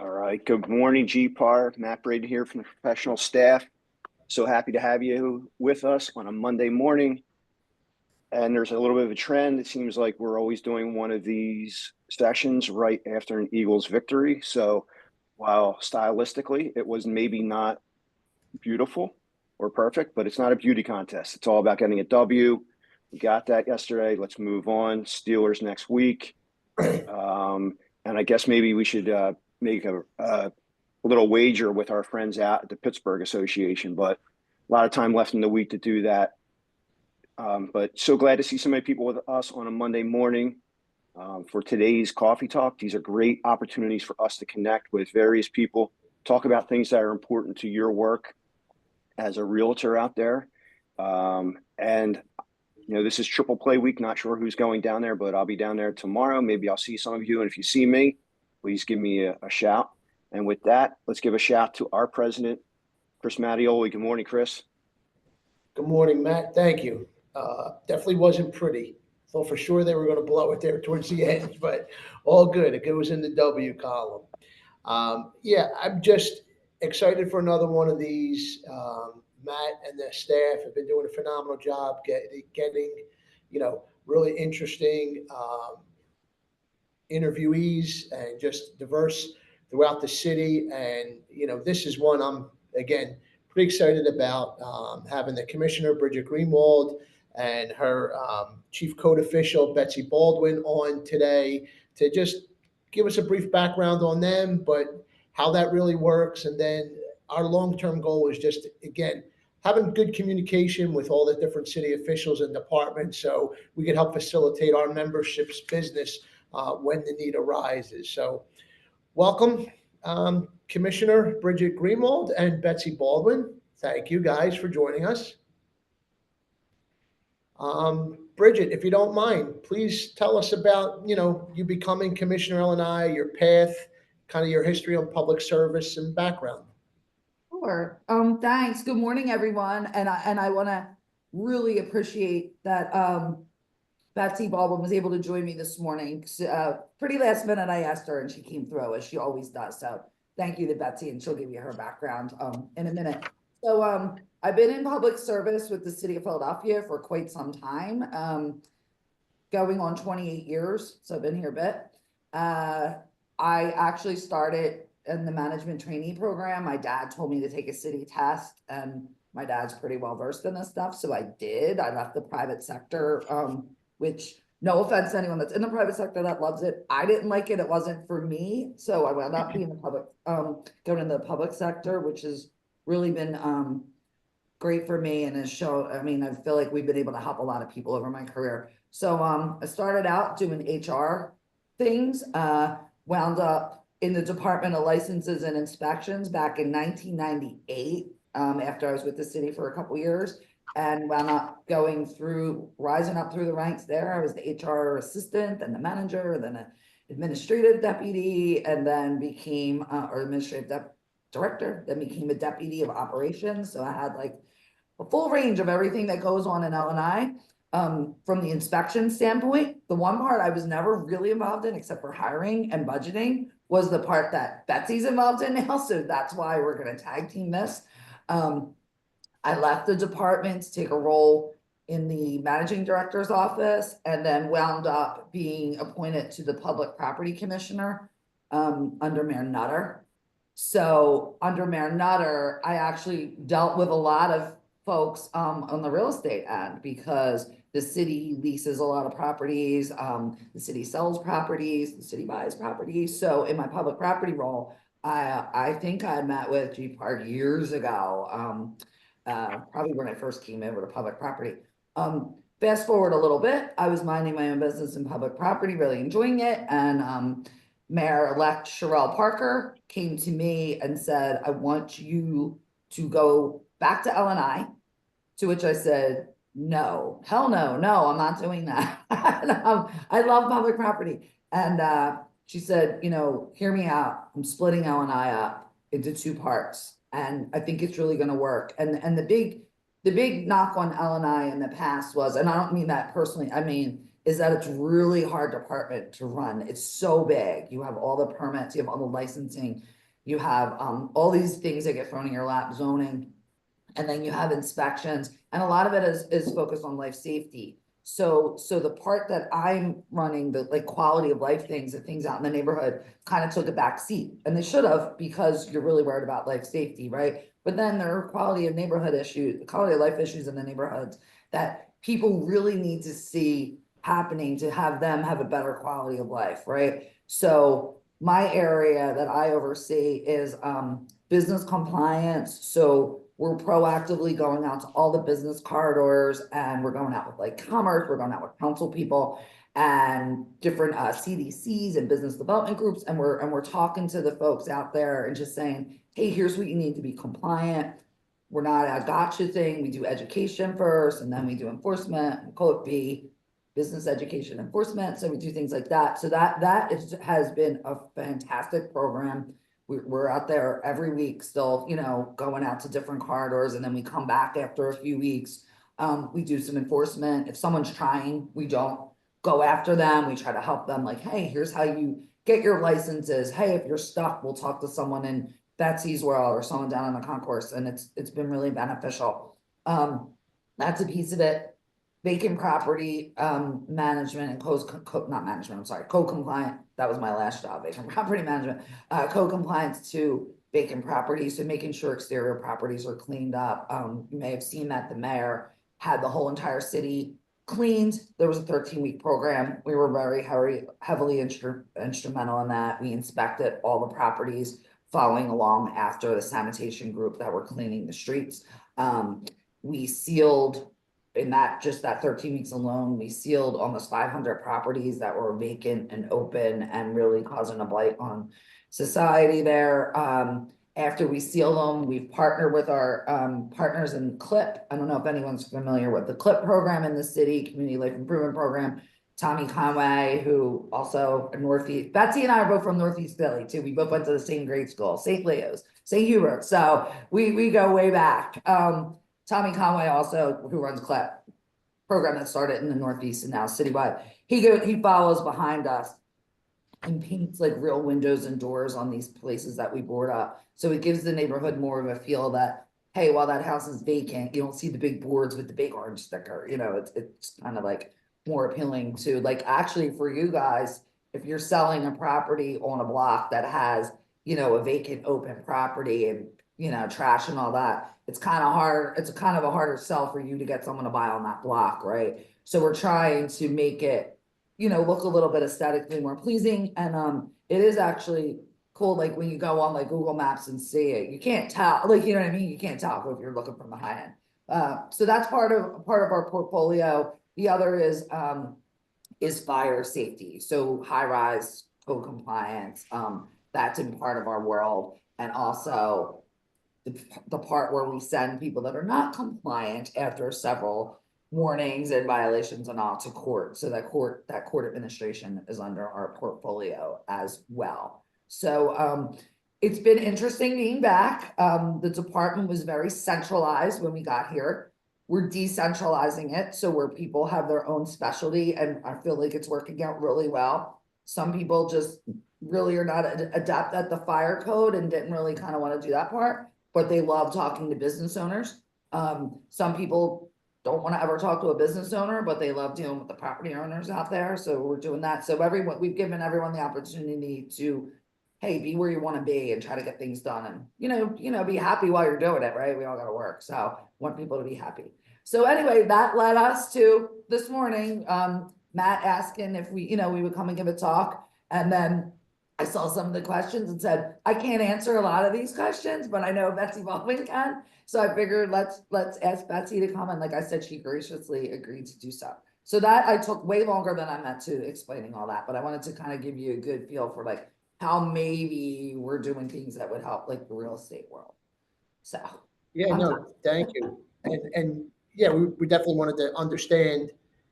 All right. Good morning, GPAR. Matt Braden here from the professional staff. So happy to have you with us on a Monday morning. And there's a little bit of a trend. It seems like we're always doing one of these sessions right after an Eagles victory. So while stylistically it was maybe not beautiful or perfect, but it's not a beauty contest. It's all about getting a W. We got that yesterday. Let's move on. Steelers next week. And I guess maybe we should make a little wager with our friends out at the Pittsburgh Association, but a lot of time left in the week to do that. But so glad to see so many people with us on a Monday morning for today's coffee talk. These are great opportunities for us to connect with various people, talk about things that are important to your work as a realtor out there. And you know, this is triple play week. Not sure who's going down there, but I'll be down there tomorrow. Maybe I'll see some of you. And if you see me, please give me a shout. And with that, let's give a shout to our president, Chris Mattioli. Good morning, Chris. Good morning, Matt. Thank you. Definitely wasn't pretty. Thought for sure they were going to blow it there towards the end, but all good. It goes in the W column. Yeah, I'm just excited for another one of these. Matt and the staff have been doing a phenomenal job getting really interesting interviewees and just diverse throughout the city. And, this is one I'm, again, pretty excited about having the commissioner, Bridget Greenwald, and her chief code official, Betsy Baldwin, on today to just give us a brief background on them, but how that really works. And then our long-term goal is just, again, having good communication with all the different city officials and departments so we can help facilitate our membership's business when the need arises. So welcome, Commissioner Bridget Greenwald and Betsy Baldwin. Thank you guys for joining us. Bridget, if you don't mind, please tell us about, you becoming Commissioner L&I, your path, kind of your history on public service and background. Sure. Thanks. Good morning, everyone. And I want to really appreciate that Betsy Baldwin was able to join me this morning. Pretty last minute, I asked her, and she came through, as she always does. So thank you to Betsy, and she'll give you her background in a minute. So I've been in public service with the city of Philadelphia for quite some time, going on 28 years. So I've been here a bit. I actually started in the management trainee program. My dad told me to take a city test, and my dad's pretty well versed in this stuff. So I did. I left the private sector, which, no offense to anyone that's in the private sector that loves it. I didn't like it. It wasn't for me. So I wound up being the public, going into the public sector, which has really been great for me and has shown, I feel like we've been able to help a lot of people over my career. So I started out doing HR things, wound up in the Department of Licenses and Inspections back in 1998, after I was with the city for a couple years, and wound up rising up through the ranks there. I was the HR assistant, and the manager, then an administrative deputy, and then became, or administrative director, then became a deputy of operations. So I had like a full range of everything that goes on in L&I. From the inspection standpoint, the one part I was never really involved in, except for hiring and budgeting, was the part that Betsy's involved in now. So that's why we're going to tag team this. I left the department to take a role in the managing director's office, and then wound up being appointed to the public property commissioner under Mayor Nutter. So under Mayor Nutter, I actually dealt with a lot of folks on the real estate end, because the city leases a lot of properties, the city sells properties, the city buys properties. So in my public property role, I think I met with GPAR years ago, probably when I first came over to public property. Fast forward a little bit, I was minding my own business in public property, really enjoying it, and Mayor-elect Sherelle Parker came to me and said, I want you to go back to L&I, to which I said, no, hell no, I'm not doing that. I love public property. And she said, hear me out. I'm splitting L&I up into two parts, and I think it's really going to work. And the big knock on L&I in the past was, and I don't mean that personally, I mean is that it's really hard department to run. It's so big. You have all the permits, you have all the licensing, you have all these things that get thrown in your lap, zoning, and then you have inspections, and a lot of it is focused on life safety. So the part that I'm running, the like quality of life things, the things out in the neighborhood kind of took a back seat, and they should have, because you're really worried about life safety, right? But then there are quality of neighborhood issues, quality of life issues in the neighborhoods that people really need to see happening to have them have a better quality of life, right? So my area that I oversee is business compliance. So we're proactively going out to all the business corridors, and we're going out with like commerce, we're going out with council people and different CDCs and business development groups, and we're talking to the folks out there and just saying, hey, here's what you need to be compliant. We're not a gotcha thing. We do education first, and then we do enforcement, and code B, business education enforcement. So we do things like that. So that has been a fantastic program. We're out there every week still, you know, going out to different corridors, and then we come back after a few weeks. We do some enforcement. If someone's trying, we don't go after them. We try to help them, like, hey, here's how you get your licenses. Hey, if you're stuck, we'll talk to someone in Betsy's World or someone down in the concourse, and it's been really beneficial. That's a piece of it. Vacant property management and code compliant. That was my last job, vacant property management, code compliance to vacant properties. So making sure exterior properties are cleaned up. You may have seen that the mayor had the whole entire city cleaned. There was a 13-week program. We were very heavily instrumental in that. We inspected all the properties following along after the sanitation group that were cleaning the streets. We sealed, in that 13 weeks alone, we sealed almost 500 properties that were vacant and open and really causing a blight on society there. After we seal them, we've partnered with our partners in CLIP. I don't know if anyone's familiar with the CLIP program in the city, Community Life Improvement Program. Tommy Conway, who also in Northeast, Betsy and I are both from Northeast Philly too. We both went to the same grade school, St. Leo's, St. Hubert. So we go way back. Tommy Conway also, who runs CLIP, program that started in the Northeast and now citywide. He follows behind us and paints like real windows and doors on these places that we board up. So it gives the neighborhood more of a feel that, hey, while that house is vacant, you don't see the big boards with the big orange sticker. You know, it's kind of like more appealing to, like, actually for you guys, if you're selling a property on a block that has, you know, a vacant open property and, you know, trash and all that, it's kind of hard. It's kind of a harder sell for you to get someone to buy on that block, right? So we're trying to make it, you know, look a little bit aesthetically more pleasing. And it is actually cool, like when you go on like Google Maps and see it, you can't tell, like, you know what I mean? You can't tell if you're looking from the high end. So that's part of our portfolio. The other is fire safety. So high rise code compliance, that's in part of our world. And also the part where we send people that are not compliant after several warnings and violations and all to court. So that court administration is under our portfolio as well. So it's been interesting being back. The department was very centralized when we got here. We're decentralizing it, so where people have their own specialty, and I feel like it's working out really well. Some people just really are not adept at the fire code and didn't really kind of want to do that part, but they love talking to business owners. Some people don't want to ever talk to a business owner, but they love dealing with the property owners out there. So we're doing that. So we've given everyone the opportunity to, hey, be where you want to be and try to get things done, and you know, be happy while you're doing it, right? We all got to work, so want people to be happy. So anyway, that led us to this morning, Matt asking if we would come and give a talk, and then I saw some of the questions and said, I can't answer a lot of these questions, but I know Betsy Baldwin can. So I figured let's ask Betsy to come. And like I said, she graciously agreed to do so. So that I took way longer than I meant to explaining all that, but I wanted to kind of give you a good feel for like how maybe we're doing things that would help like the real estate world. So Yeah, no, thank you. And yeah, we definitely wanted to understand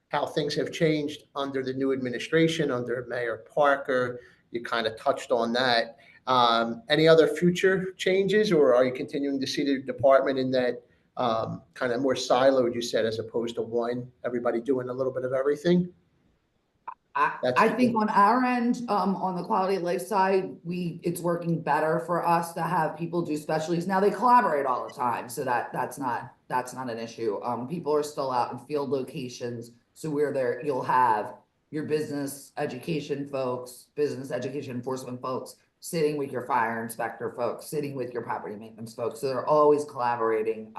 how things have changed under the new administration, under Mayor Parker. You kind of touched on that. Any other future changes, or are you continuing to see the department in that kind of more siloed, you said, as opposed to one, everybody doing a little bit of everything? That's I the think goal. on our end, on the quality of life side, it's working better for us to have people do specialties. Now they collaborate all the time, so that's not an issue. People are still out in field locations, so we're there, you'll have your business education folks, business education enforcement folks, sitting with your fire inspector folks, sitting with your property maintenance folks, so they're always collaborating.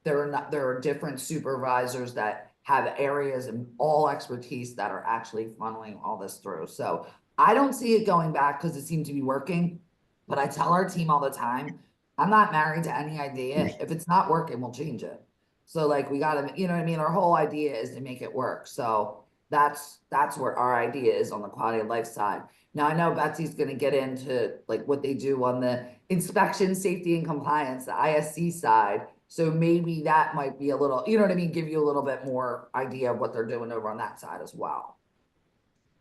There are different supervisors that have areas and all expertise that are actually funneling all this through. So I don't see it going back because it seemed to be working. But I tell our team all the time, I'm not married to any idea. If it's not working, we'll change it. So like we gotta, you know what I mean? Our whole idea is to make it work. So that's where our idea is on the quality of life side. Now I know Betsy's gonna get into like what they do on the inspection, safety and compliance, the ISC side. So maybe that might be a little, you know what I mean, give you a little bit more idea of what they're doing over on that side as well.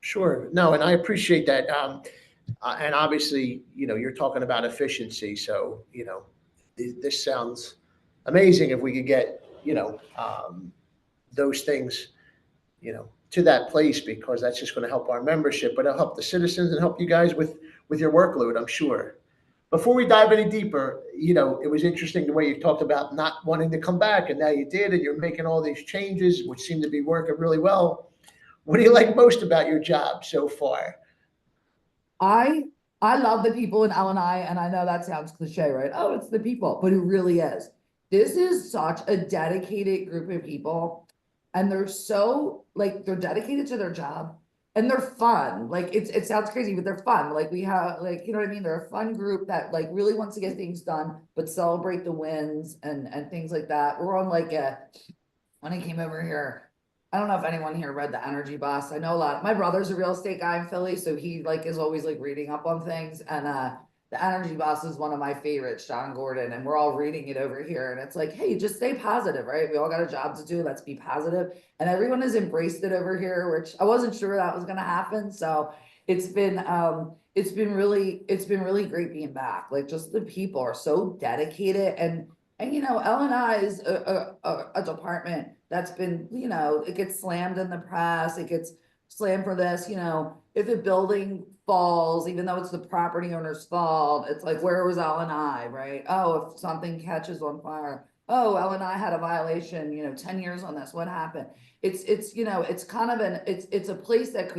Sure. No, and I appreciate that. And obviously, you're talking about efficiency. So, this sounds amazing if we could get, those things, to that place, because that's just going to help our membership, but it'll help the citizens and help you guys with your workload, I'm sure. Before we dive any deeper, it was interesting the way you talked about not wanting to come back, and now you did, and you're making all these changes, which seem to be working really well. What do you like most about your job so far? I I love the people in L&I, and I know that sounds cliche, right? Oh, it's the people, but it really is. This is such a dedicated group of people, and they're so like they're dedicated to their job and they're fun. Like it sounds crazy, but they're fun. Like we have like, you know what I mean? They're a fun group that like really wants to get things done, but celebrate the wins and things like that. We're on like a when I came over here, I don't know if anyone here read The Energy Boss. I know a lot. My brother's a real estate guy in Philly, so he like is always like reading up on things. And The Energy Boss is one of my favorites, John Gordon, and we're all reading it over here. And it's like, hey, just stay positive, right? We all got a job to do. Let's be positive. And everyone has embraced it over here, which I wasn't sure that was gonna happen. So it's been really great being back. Like just the people are so dedicated and L&I is a department that's been, it gets slammed in the press, it gets slammed for this, if a building falls, even though it's the property owner's fault, it's like, where was L&I, right? Oh, if something catches on fire, oh, L&I had a violation, 10 years on this, what happened? It's kind of it's a place that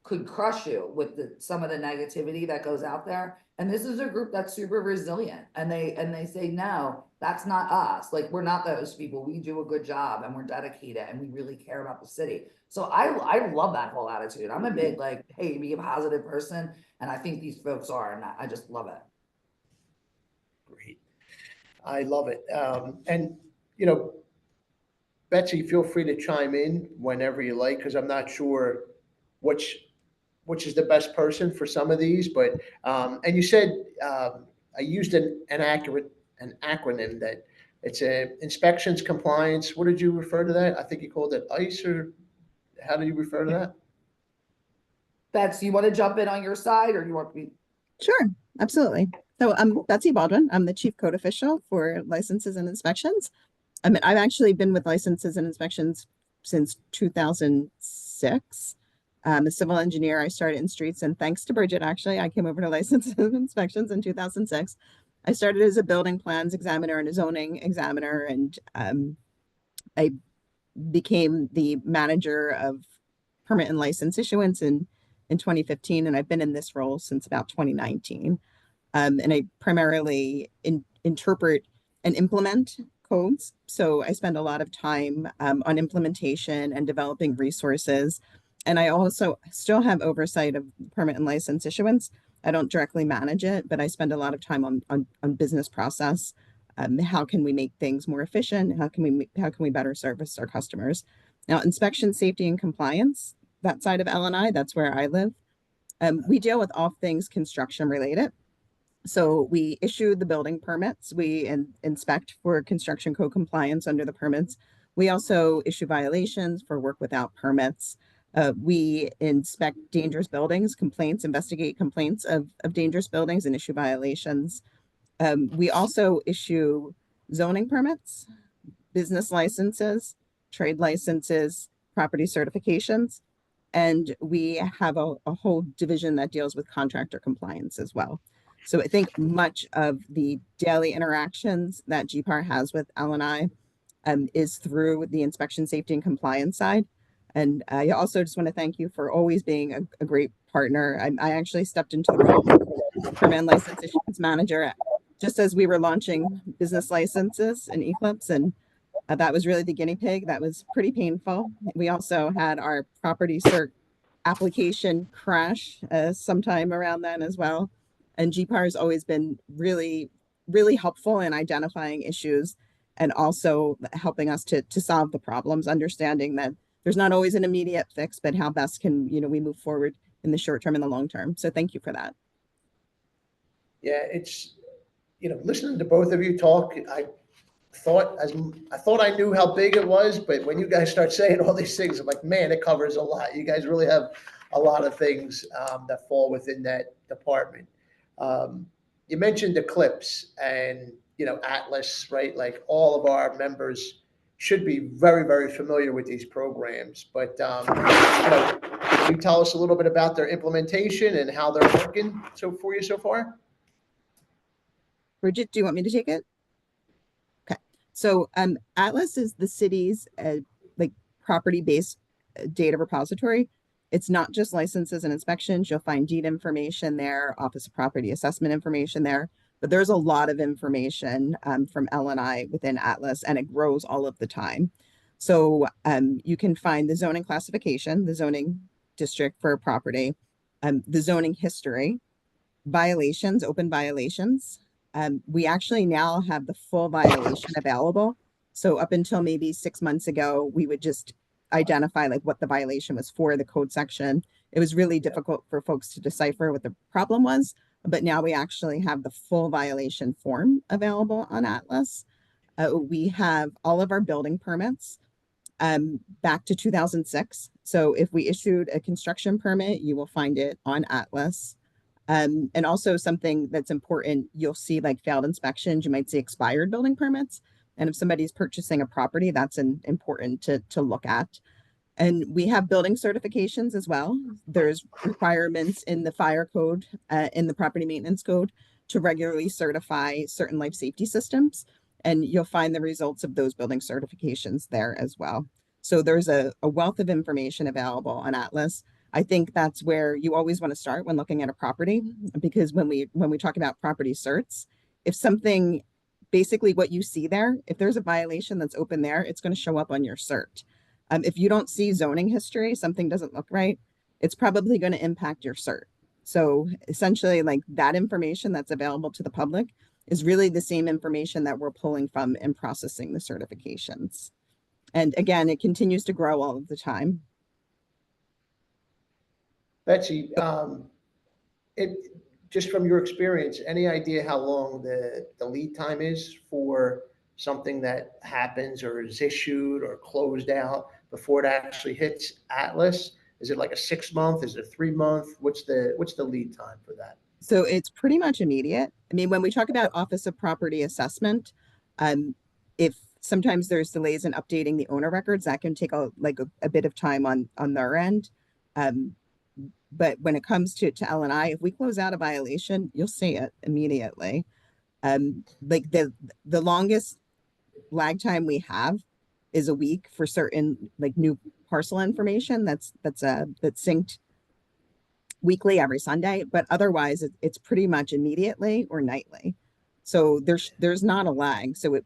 could crush you with some of the negativity that goes out there. And this is a group that's super resilient, and they say, no, that's not us. Like we're not those people. We do a good job and we're dedicated and we really care about the city. So I love that whole attitude. I'm a big like, hey, be a positive person. And I think these folks are, and I just love it. Great. I love it. And, you know, Betsy, feel free to chime in whenever you like, because I'm not sure which is the best person for some of these. But and you said I used an acronym that it's a inspections compliance. What did you refer to that? I think you called it ICE, or how do you refer to that? Betsy, you want to jump in on your side or you want me? Sure, absolutely. So I'm Betsy Baldwin. I'm the chief code official for licenses and inspections. I've actually been with licenses and inspections since 2006. I'm a civil engineer. I started in streets, and thanks to Bridget, actually, I came over to licenses and inspections in 2006. I started as a building plans examiner and a zoning examiner, and I became the manager of permit and license issuance in 2015, and I've been in this role since about 2019. And I primarily interpret and implement codes. So I spend a lot of time on implementation and developing resources. And I also still have oversight of permit and license issuance. I don't directly manage it, but I spend a lot of time on business process. How can we make things more efficient? How can we better service our customers? Now, inspection, safety, and compliance, that side of L&I, that's where I live. We deal with all things construction related. So we issue the building permits. We inspect for construction code compliance under the permits. We also issue violations for work without permits. We inspect dangerous buildings, investigate complaints of dangerous buildings and issue violations. We also issue zoning permits, business licenses, trade licenses, property certifications. And we have a whole division that deals with contractor compliance as well. So I think much of the daily interactions that GPAR has with L&I is through the inspection, safety, and compliance side. And I also just want to thank you for always being a great partner. I actually stepped into the role of Permanent License Issuance Manager just as we were launching business licenses in Eclipse, and that was really the guinea pig. That was pretty painful. We also had our property cert application crash sometime around then as well. And GPAR has always been really, really helpful in identifying issues and also helping us to solve the problems, understanding that there's not always an immediate fix, but how best can, we move forward in the short term and the long term. So thank you for that. Yeah, it's, listening to both of you talk, I thought I knew how big it was, but when you guys start saying all these things, I'm like, man, it covers a lot. You guys really have a lot of things that fall within that department. You mentioned Eclipse and Atlas, right? Like all of our members should be very, very familiar with these programs. But can you tell us a little bit about their implementation and how they're working for you so far? Bridget, do you want me to take it? Okay. So Atlas is the city's like property-based data repository. It's not just licenses and inspections. You'll find deed information there, Office of Property Assessment information there, but there's a lot of information from L&I within Atlas, and it grows all of the time. So you can find the zoning classification, the zoning district for a property, the zoning history, violations, open violations. We actually now have the full violation available. So up until maybe 6 months ago, we would just identify like what the violation was for, the code section. It was really difficult for folks to decipher what the problem was, but now we actually have the full violation form available on Atlas. We have all of our building permits back to 2006. So if we issued a construction permit, you will find it on Atlas. And also something that's important, you'll see like failed inspections, you might see expired building permits. And if somebody's purchasing a property, that's important to look at. And we have building certifications as well. There's requirements in the fire code, in the property maintenance code to regularly certify certain life safety systems. And you'll find the results of those building certifications there as well. So there's a wealth of information available on Atlas. I think that's where you always want to start when looking at a property, because when we talk about property certs, if something, basically what you see there, if there's a violation that's open there, it's going to show up on your cert. If you don't see zoning history, something doesn't look right, it's probably going to impact your cert. So essentially, like that information that's available to the public is really the same information that we're pulling from and processing the certifications. And again, it continues to grow all of the time. Betsy, just from your experience, any idea how long the lead time is for something that happens or is issued or closed out before it actually hits Atlas? Is it like a 6 month? Is it a 3 month? What's the lead time for that? So it's pretty much immediate. I mean, when we talk about Office of Property Assessment, if sometimes there's delays in updating the owner records, that can take a bit of time on their end. But when it comes to L&I, if we close out a violation, you'll see it immediately. Like the longest lag time we have is a week for certain like new parcel information that's synced weekly every Sunday, but otherwise it's pretty much immediately or nightly. So there's not a lag. So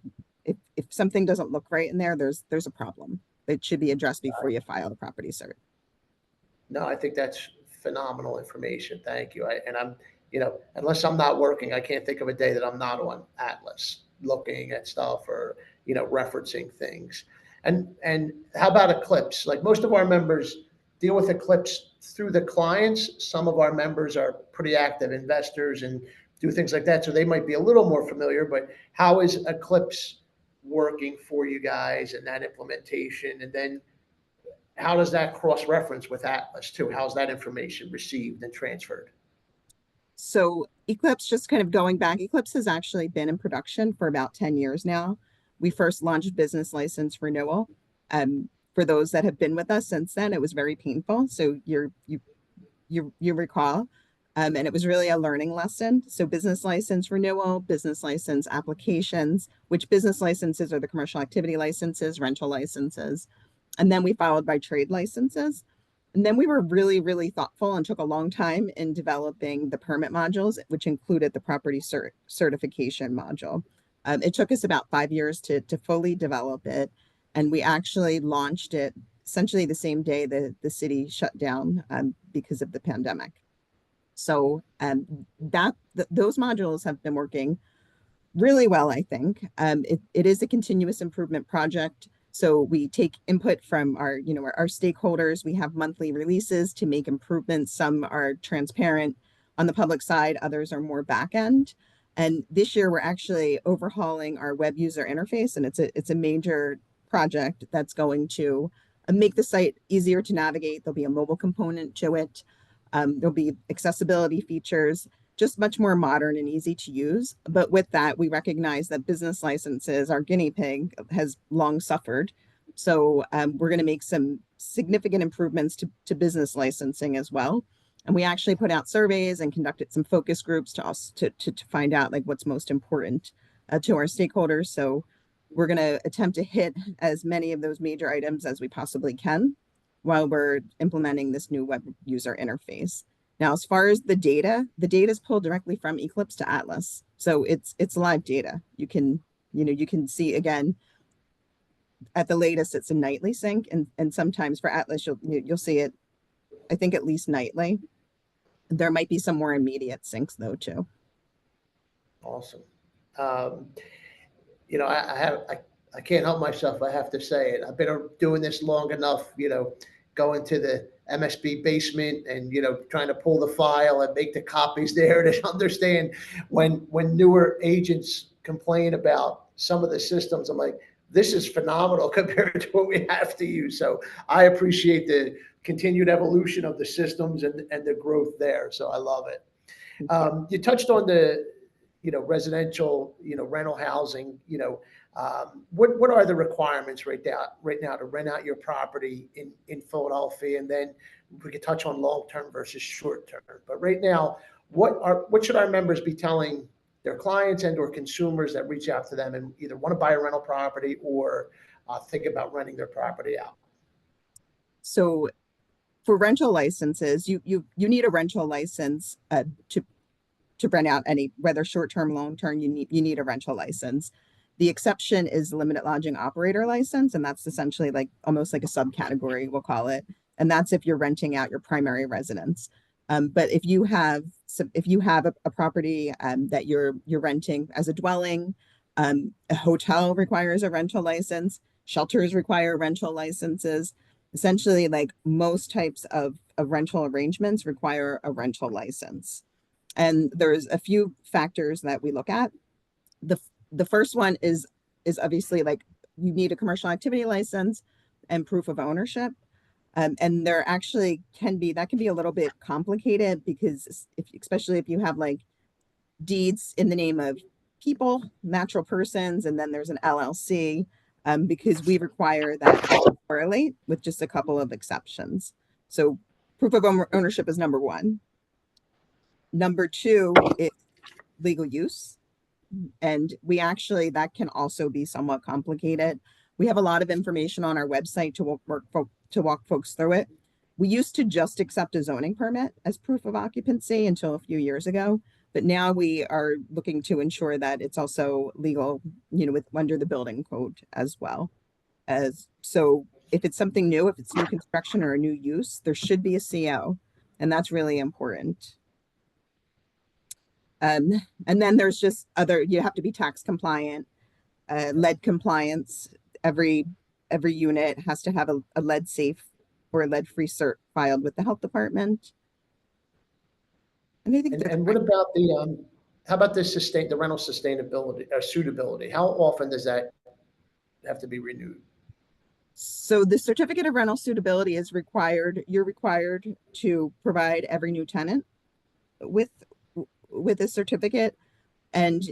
if something doesn't look right in there, there's a problem that should be addressed before you file the property cert. No, I think that's phenomenal information. Thank you. I'm, unless I'm not working, I can't think of a day that I'm not on Atlas looking at stuff or, referencing things. And how about Eclipse? Like most of our members deal with Eclipse through the clients. Some of our members are pretty active investors and do things like that. So they might be a little more familiar, but how is Eclipse working for you guys and that implementation? And then how does that cross-reference with Atlas too? How's that information received and transferred? So Eclipse, just kind of going back, Eclipse has actually been in production for about 10 years now. We first launched business license renewal for those that have been with us since then, it was very painful. So you recall. And it was really a learning lesson. So business license renewal, business license applications, which business licenses are the commercial activity licenses, rental licenses. And then we followed by trade licenses. And then we were really, really thoughtful and took a long time in developing the permit modules, which included the property certification module. It took us about 5 years to fully develop it. And we actually launched it essentially the same day the city shut down because of the pandemic. So those modules have been working really well, I think. It is a continuous improvement project. So we take input from our stakeholders. We have monthly releases to make improvements. Some are transparent on the public side, others are more back end. And this year we're actually overhauling our web user interface, and it's a major project that's going to make the site easier to navigate. There'll be a mobile component to it. There'll be accessibility features, just much more modern and easy to use. But with that, we recognize that business licenses, our guinea pig, has long suffered. So we're going to make some significant improvements to business licensing as well. And we actually put out surveys and conducted some focus groups to find out like what's most important to our stakeholders. So we're going to attempt to hit as many of those major items as we possibly can while we're implementing this new web user interface. Now, as far as the data is pulled directly from Eclipse to Atlas. So it's live data. You can see, again, at the latest, it's a nightly sync. And sometimes for Atlas, you'll see it, I think, at least nightly. There might be some more immediate syncs though, too. Awesome. I can't help myself. I have to say it. I've been doing this long enough, going to the MSB basement and, trying to pull the file and make the copies there to understand when newer agents complain about some of the systems. I'm like, this is phenomenal compared to what we have to use. So I appreciate the continued evolution of the systems and the growth there. So I love it. You touched on the, residential, rental housing, what are the requirements right now to rent out your property in Philadelphia? And then we could touch on long-term versus short-term. But right now, what should our members be telling their clients and or consumers that reach out to them and either want to buy a rental property or think about renting their property out? So for rental licenses, you need a rental license to rent out any, whether short-term, long-term, you need a rental license. The exception is limited lodging operator license, and that's essentially like almost like a subcategory, we'll call it. And that's if you're renting out your primary residence. But if you have a property that you're renting as a dwelling, a hotel requires a rental license, shelters require rental licenses. Essentially, like most types of rental arrangements require a rental license. And there's a few factors that we look at. The first one is obviously like you need a commercial activity license and proof of ownership. And there actually can be a little bit complicated because especially if you have like deeds in the name of people, natural persons, and then there's an LLC, because we require that to correlate with just a couple of exceptions. So proof of ownership is number one. Number two is legal use. And that can also be somewhat complicated. We have a lot of information on our website to walk folks through it. We used to just accept a zoning permit as proof of occupancy until a few years ago, but now we are looking to ensure that it's also legal, under the building code as well. So if it's something new, if it's new construction or a new use, there should be a CO, and that's really important. And then there's just you have to be tax compliant, lead compliance. Every unit has to have a lead safe or a lead free cert filed with the health department. And I think and what about how about the rental sustainability or suitability? How often does that have to be renewed? So the certificate of rental suitability is required. You're required to provide every new tenant with a certificate. And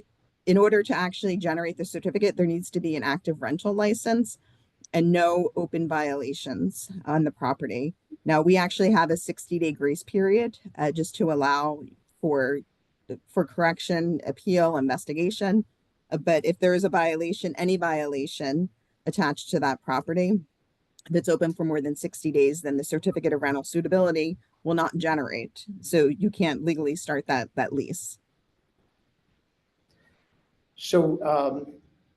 in order to actually generate the certificate, there needs to be an active rental license. and no open violations on the property. Now, we actually have a 60-day grace period just to allow for correction, appeal, investigation. But if there is a violation, any violation attached to that property that's open for more than 60 days, then the certificate of rental suitability will not generate. So you can't legally start that lease. So,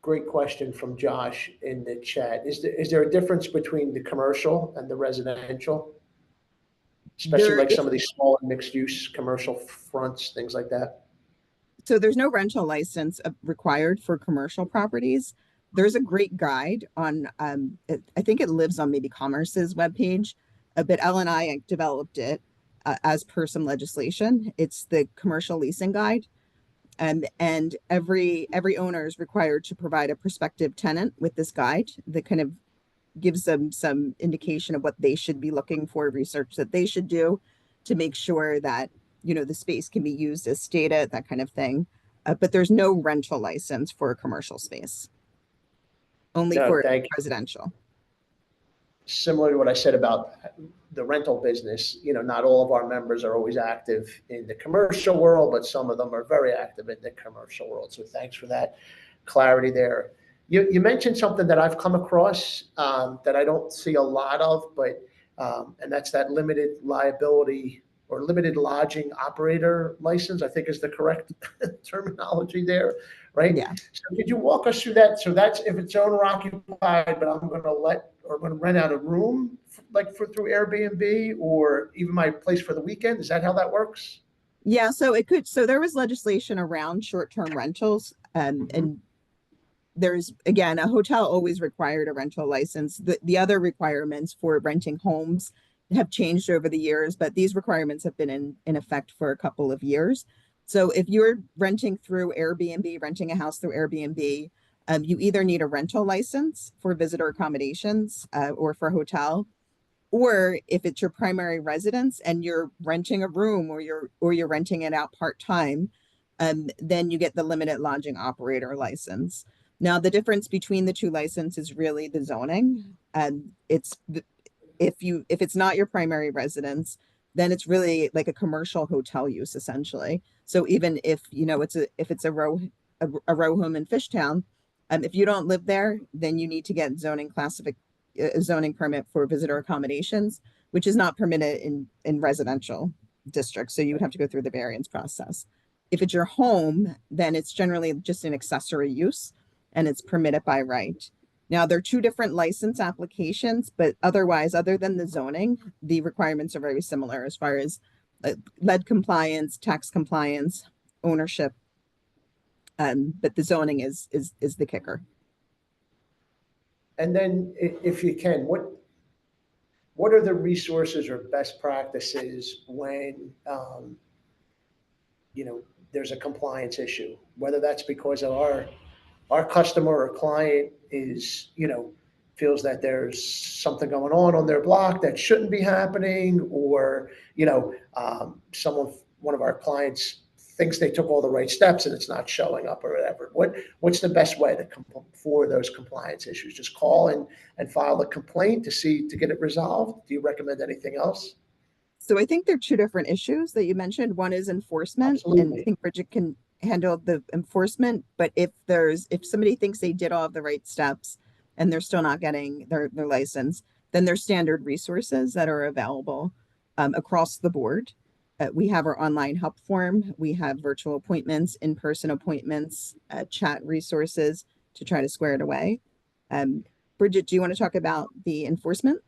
great question from Josh in the chat. Is there a difference between the commercial and the residential? Especially There like is- some of these small mixed use commercial fronts, things like that. So there's no rental license required for commercial properties. There's a great guide on, I think it lives on maybe Commerce's webpage, but Elle and I developed it as per some legislation. It's the commercial leasing guide. And every owner is required to provide a prospective tenant with this guide that kind of gives them some indication of what they should be looking for, research that they should do to make sure that, the space can be used as stated, that kind of thing. But there's no rental license for a commercial space, only No, for thank you. residential. Similar to what I said about the rental business, not all of our members are always active in the commercial world, but some of them are very active in the commercial world. So thanks for that clarity there. You mentioned something that I've come across that I don't see a lot of, but and that's that limited liability or limited lodging operator license, I think is the correct terminology there, right? Yeah. So could you walk us through that? So that's if it's owner occupied, but I'm going to rent out a room through Airbnb or even my place for the weekend. Is that how that works? Yeah, so there was legislation around short-term rentals, and there's, again, a hotel always required a rental license. The other requirements for renting homes have changed over the years, but these requirements have been in effect for a couple of years. So if you're renting through Airbnb, renting a house through Airbnb, you either need a rental license for visitor accommodations or for hotel, or if it's your primary residence and you're renting a room or you're renting it out part-time, then you get the limited lodging operator license. Now, the difference between the two licenses is really the zoning. If it's not your primary residence, then it's really like a commercial hotel use essentially. So even if it's a row home in Fishtown, if you don't live there, then you need to get a zoning permit for visitor accommodations, which is not permitted in residential districts. So you would have to go through the variance process. If it's your home, then it's generally just an accessory use and it's permitted by right. Now, there are two different license applications, but otherwise, other than the zoning, the requirements are very similar as far as lead compliance, tax compliance, ownership. But the zoning is the kicker. And then if you can, what are the resources or best practices when, there's a compliance issue, whether that's because of our customer or client is, feels that there's something going on their block that shouldn't be happening, or, one of our clients thinks they took all the right steps and it's not showing up or whatever. What's the best way for those compliance issues? Just call and file a complaint to get it resolved? Do you recommend anything else? So I think there are two different issues that you mentioned. One is enforcement, Absolutely. and I think Bridget can handle the enforcement. But if somebody thinks they did all of the right steps and they're still not getting their license, then there's standard resources that are available across the board. We have our online help form. We have virtual appointments, in-person appointments, chat resources to try to square it away. Bridget, do you want to talk about the enforcement?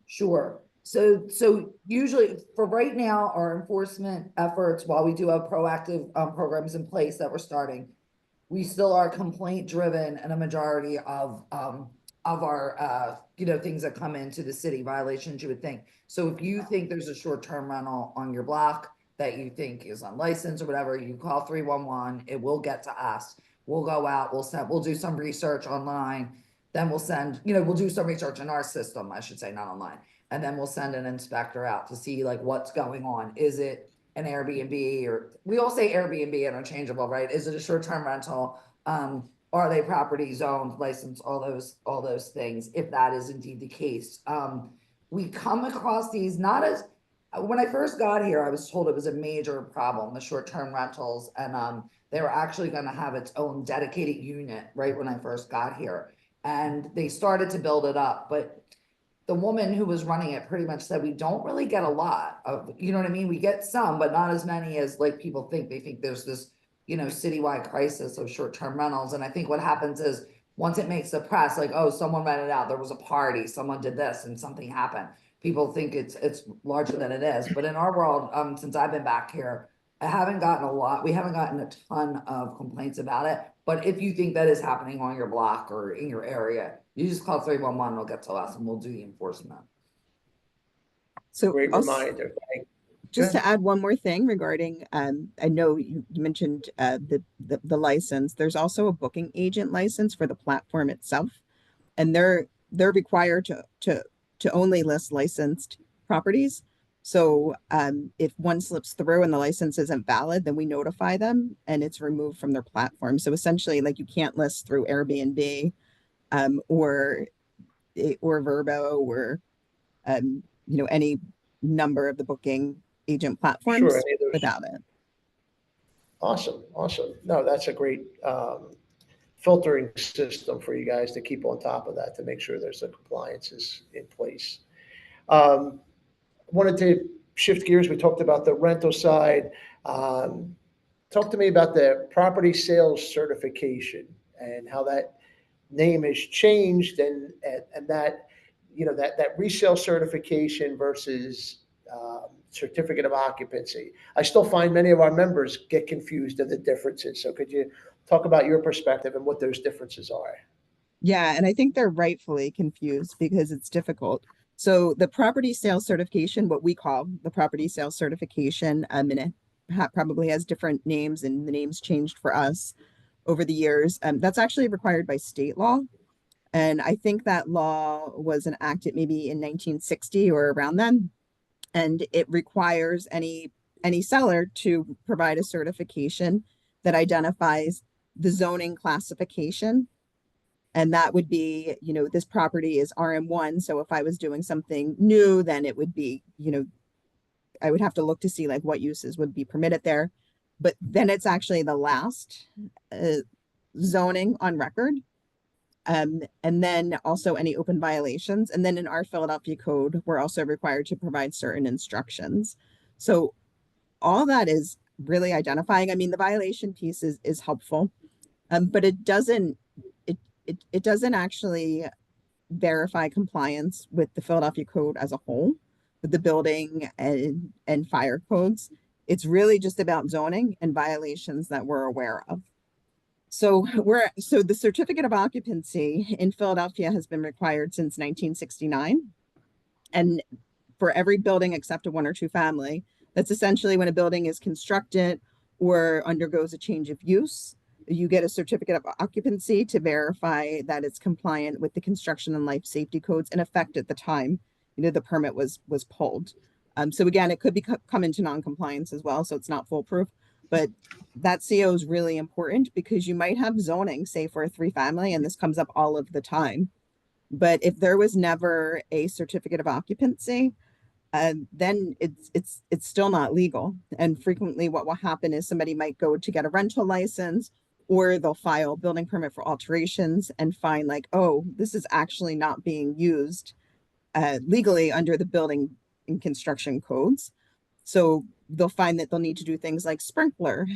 Sure. So usually for right now, our enforcement efforts, while we do have proactive programs in place that we're starting, we still are complaint driven, and a majority of our things that come into the city violations, you would think. So if you think there's a short-term rental on your block that you think is unlicensed or whatever, you call 311, it will get to us. We'll go out, we'll do some research online, then we'll do some research in our system, I should say, not online. And then we'll send an inspector out to see what's going on. Is it an Airbnb, or we all say Airbnb interchangeable, right? Is it a short-term rental? are they property zoned, licensed, all those things, if that is indeed the case. We come across these not as, when I first got here, I was told it was a major problem, the short-term rentals, and they were actually gonna have its own dedicated unit right when I first got here. And they started to build it up, but the woman who was running it pretty much said, we don't really get a lot of, you know what I mean? We get some, but not as many as like people think. They think there's this, citywide crisis of short-term rentals. And I think what happens is once it makes the press, like, oh, someone rented out, there was a party, someone did this and something happened. People think it's larger than it is. But in our world, since I've been back here, I haven't gotten a lot. We haven't gotten a ton of complaints about it. But if you think that is happening on your block or in your area, you just call 311, it'll get to us and we'll do the enforcement. So Great also, reminder. just to add one more thing regarding, I know you mentioned the license. There's also a booking agent license for the platform itself, and they're required to only list licensed properties. So if one slips through and the license isn't valid, then we notify them and it's removed from their platform. So essentially, like, you can't list through Airbnb or Verbo or any number of the booking agent platforms Sure, any of those. without it. Awesome. No, that's a great filtering system for you guys to keep on top of that, to make sure there's a compliance is in place. Wanted to shift gears. We talked about the rental side. Talk to me about the property sales certification and how that name has changed, and that, that resale certification versus certificate of occupancy. I still find many of our members get confused of the differences. So could you talk about your perspective and what those differences are? Yeah, and I think they're rightfully confused because it's difficult. So the property sales certification, what we call the property sales certification, and it probably has different names, and the names changed for us over the years. That's actually required by state law. And I think that law was enacted maybe in 1960 or around then. And it requires any seller to provide a certification that identifies the zoning classification. And that would be, this property is RM1. So if I was doing something new, then it would be, I would have to look to see like what uses would be permitted there. But then it's actually the last zoning on record. And then also any open violations. And then in our Philadelphia code, we're also required to provide certain instructions. So all that is really identifying. I mean, the violation piece is helpful, but it doesn't actually verify compliance with the Philadelphia code as a whole, with the building and fire codes. It's really just about zoning and violations that we're aware of. So the certificate of occupancy in Philadelphia has been required since 1969. And for every building except a 1 or 2 family, that's essentially when a building is constructed or undergoes a change of use, you get a certificate of occupancy to verify that it's compliant with the construction and life safety codes in effect at the time, the permit was pulled. So again, it could come into non-compliance as well. So it's not foolproof. But that CO is really important because you might have zoning, say for a 3-family, and this comes up all of the time. But if there was never a certificate of occupancy, then it's still not legal. And frequently what will happen is somebody might go to get a rental license, or they'll file a building permit for alterations and find like, oh, this is actually not being used legally under the building and construction codes. So they'll find that they'll need to do things like sprinkler,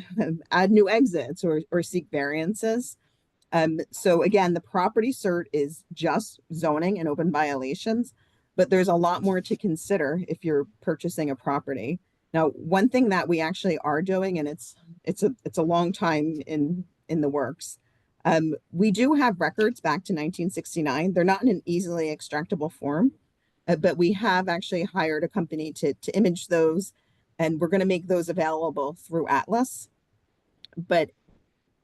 add new exits, or seek variances. So again, the property cert is just zoning and open violations, but there's a lot more to consider if you're purchasing a property. Now, one thing that we actually are doing, and it's a long time in the works. We do have records back to 1969. They're not in an easily extractable form, but we have actually hired a company to image those. And we're going to make those available through Atlas, but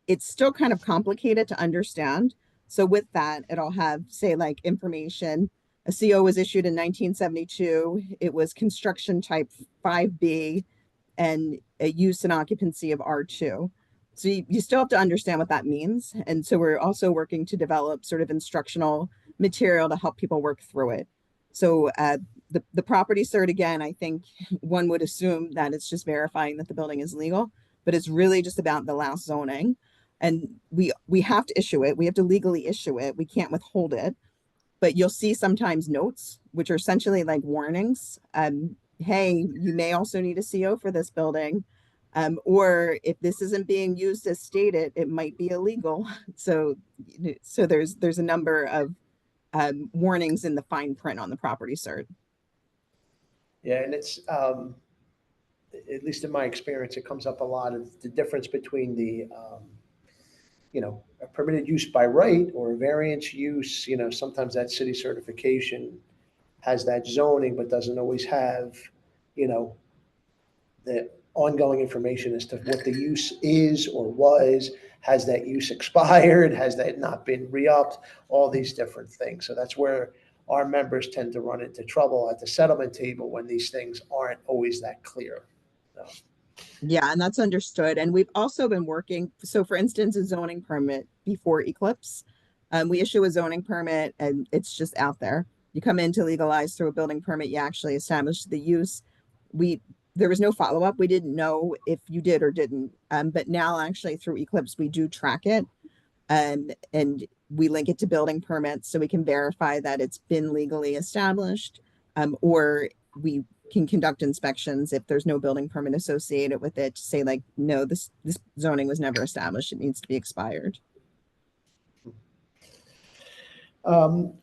it's still kind of complicated to understand. So with that, it'll have, say, like information. A CO was issued in 1972. It was construction type 5B and a use and occupancy of R2. So you still have to understand what that means. And so we're also working to develop sort of instructional material to help people work through it. So the property cert, again, I think one would assume that it's just verifying that the building is legal, but it's really just about the last zoning. And we have to issue it. We have to legally issue it. We can't withhold it. But you'll see sometimes notes, which are essentially like warnings. Hey, you may also need a CO for this building. Or if this isn't being used as stated, it might be illegal. So there's a number of warnings in the fine print on the property cert. Yeah, and it's, at least in my experience, it comes up a lot of the difference between a permitted use by right or a variance use. Sometimes that city certification has that zoning, but doesn't always have, you know, the ongoing information as to what the use is or was. Has that use expired? Has that not been re-upped? All these different things. So that's where our members tend to run into trouble at the settlement table when these things aren't always that clear. So, Yeah, and that's understood. And we've also been working. So, for instance, a zoning permit before Eclipse, we issue a zoning permit and it's just out there. You come in to legalize through a building permit, you actually establish the use. We There was no follow up. We didn't know if you did or didn't. But now, actually, through Eclipse, we do track it, and we link it to building permits so we can verify that it's been legally established, or we can conduct inspections if there's no building permit associated with it to say like, no, this zoning was never established. It needs to be expired. um,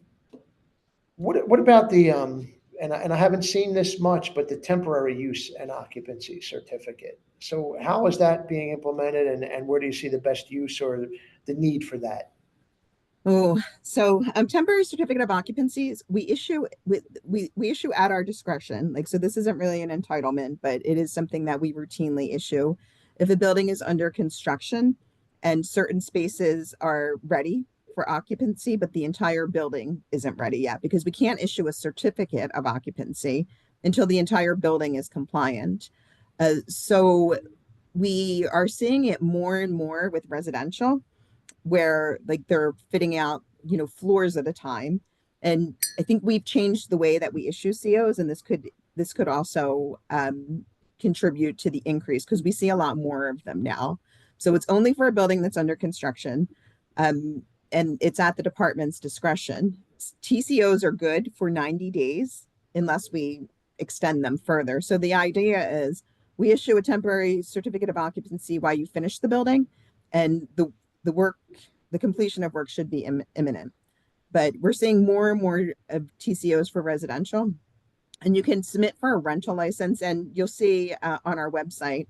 what about the, and I haven't seen this much, but the temporary use and occupancy certificate. So how is that being implemented, and where do you see the best use or the need for that? Oh, so temporary certificate of occupancies we issue with we issue at our discretion. Like, so this isn't really an entitlement, but it is something that we routinely issue. If a building is under construction and certain spaces are ready for occupancy, but the entire building isn't ready yet, because we can't issue a certificate of occupancy until the entire building is compliant. So we are seeing it more and more with residential, where like they're fitting out, floors at a time. And I think we've changed the way that we issue COs, and this could also contribute to the increase because we see a lot more of them now. So it's only for a building that's under construction, um, and it's at the department's discretion. TCOs are good for 90 days unless we extend them further. So the idea is we issue a temporary certificate of occupancy while you finish the building, and the completion of work should be imminent. But we're seeing more and more of TCOs for residential, and you can submit for a rental license. And you'll see on our website,